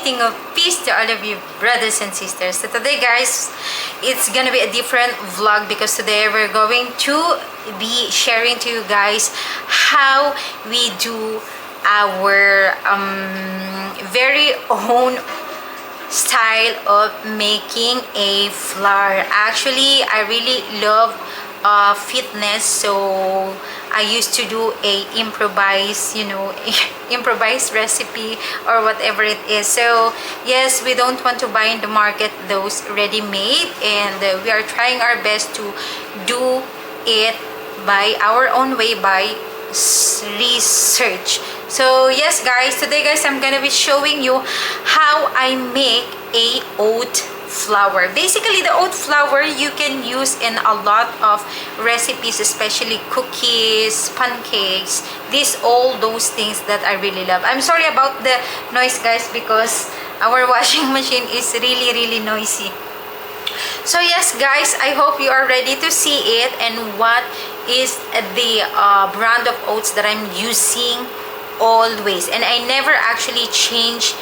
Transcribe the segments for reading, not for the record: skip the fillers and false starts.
greeting of peace to all of you brothers and sisters. So today guys, it's gonna be a different vlog because today we're going to be sharing to you guys how we do our very own style of making a flour. Actually, I really love fitness, so I used to do a improvised, improvised recipe or whatever it is. So yes, we don't want to buy in the market those ready-made, and we are trying our best to do it by our own way, by research. So yes guys, today guys, I'm gonna be showing you how I make a oat flour. Basically, the oat flour you can use in a lot of recipes, especially cookies, pancakes, all those things that I really love. I'm sorry about the noise guys, because our washing machine is really noisy. So yes guys, I hope you are ready to see it and what is the brand of oats that I'm using always. And I never actually changed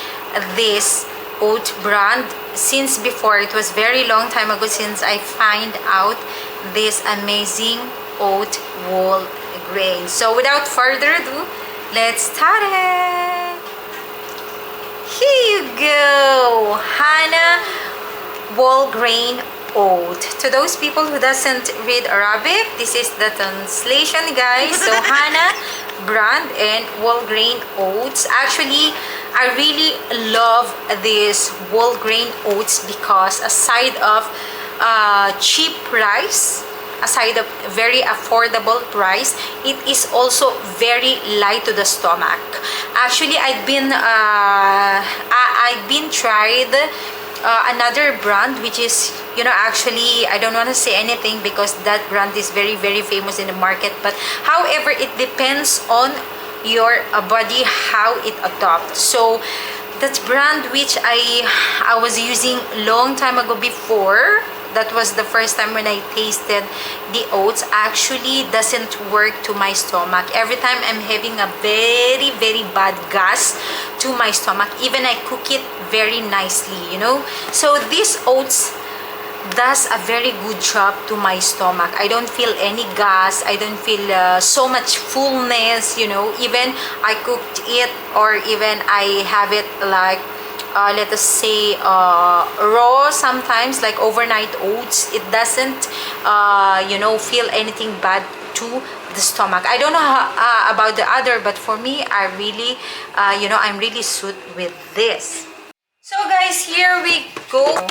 this oat brand since before. It was very long time ago since I find out this amazing oat whole grain. So without further ado, let's start it. Here you go, Hanna whole grain oat. To those people who doesn't read Arabic, this is the translation guys. So Hanna brand and whole grain oats. Actually, I really love this whole grain oats because aside of cheap price, aside of very affordable price, it is also very light to the stomach. Actually, I've been tried another brand, which is, actually I don't want to say anything because that brand is very famous in the market. But however, it depends on your body how it adopts. So that brand which I was using long time ago before, that was the first time when I tasted the oats, actually doesn't work to my stomach. Every time I'm having a very bad gas to my stomach, even I cook it very nicely, So this oats does a very good job to my stomach. I don't feel any gas. I don't feel so much fullness, Even I cooked it, or even I have it like let us say raw sometimes, like overnight oats. It doesn't feel anything bad to the stomach. I don't know how, about the other, but for me, I really I'm really suit with this. So guys, here we go.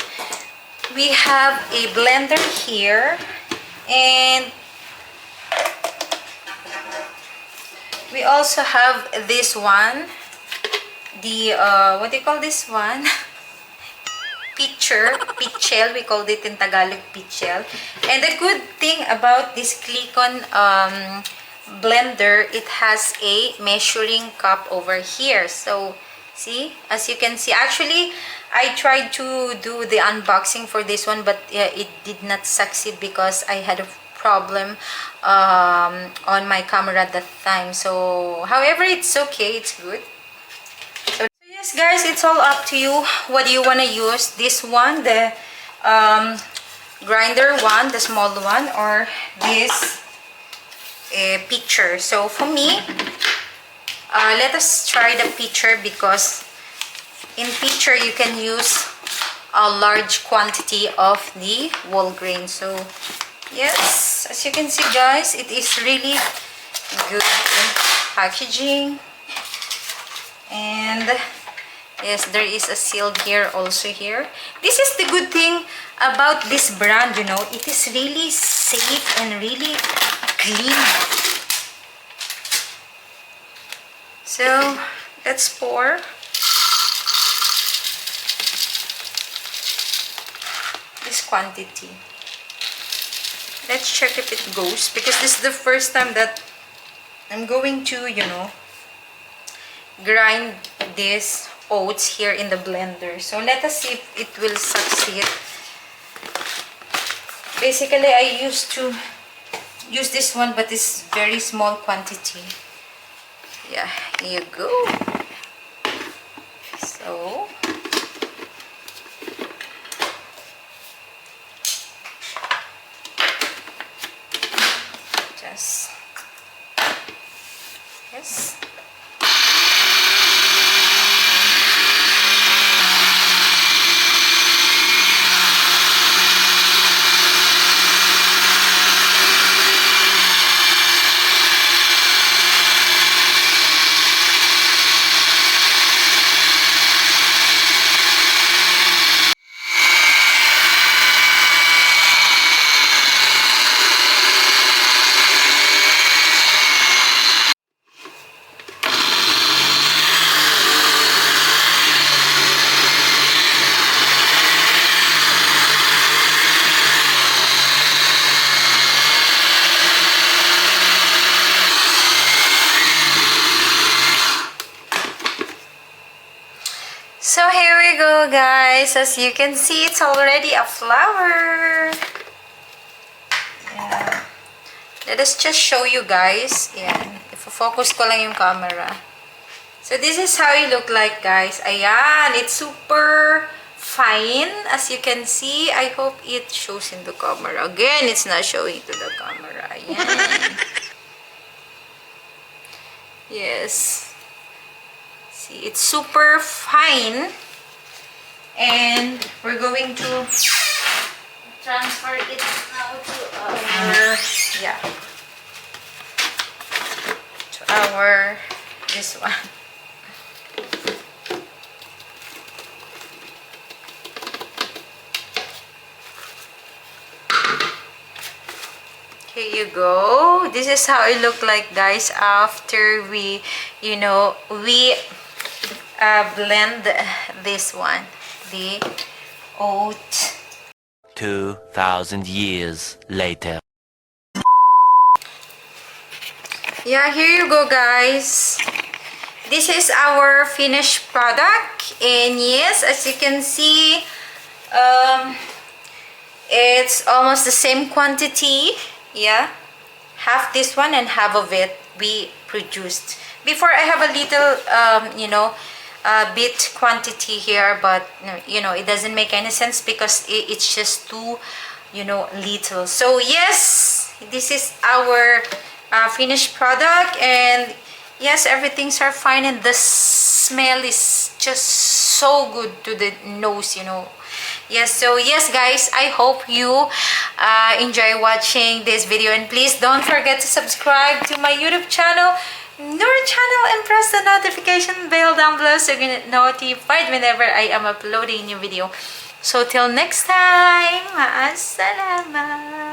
We have a blender here, and we also have this one, the what do you call this one? Pitcher, pitchel, we called it in Tagalog, pitchel. And the good thing about this Click-on blender, it has a measuring cup over here. So see, as you can see, actually I tried to do the unboxing for this one, but it did not succeed because I had a problem on my camera at that time. So however, it's okay, it's good. So yes guys, it's all up to you. What do you want to use? This one, the grinder one, the small one, or this pitcher. So for me, let us try the pitcher, because in pitcher you can use a large quantity of the whole grain. So yes, as you can see guys, it is really good packaging. And yes, there is a seal here also here. This is the good thing about this brand, it is really safe and really clean. So let's pour. This quantity. Let's check if it goes, because this is the first time that I'm going to, grind this oats here in the blender. So let us see if it will succeed. Basically, I used to use this one, but it's very small quantity. Yeah, here you go. So Yes. Yes. So here we go, guys. As you can see, it's already a flower. Yeah. Let us just show you guys. Ayan. Ifo-focus ko lang yung camera. So this is how it look like, guys. Ayan. It's super fine. As you can see, I hope it shows in the camera. Again, it's not showing to the camera. Ayan. Yes. See, it's super fine. And we're going to transfer it now to our, yeah, to our, this one. Here you go. This is how it look like, guys, after we, you know, we blend this one, the oat. 2,000 years later. Yeah, here you go, guys. This is our finished product, and yes, as you can see, it's almost the same quantity. Yeah, half this one and half of it we produced. Before, I have a little you know, bit quantity here, but you know, it doesn't make any sense because it's just too, you know, little. So yes, this is our finished product, and yes, everything's are fine, and the smell is just so good to the nose, you know. Yes, so yes, guys, I hope you enjoy watching this video, and please don't forget to subscribe to my YouTube channel, and press the notification bell down below so you get notified whenever I am uploading a new video. So till next time, maasalama.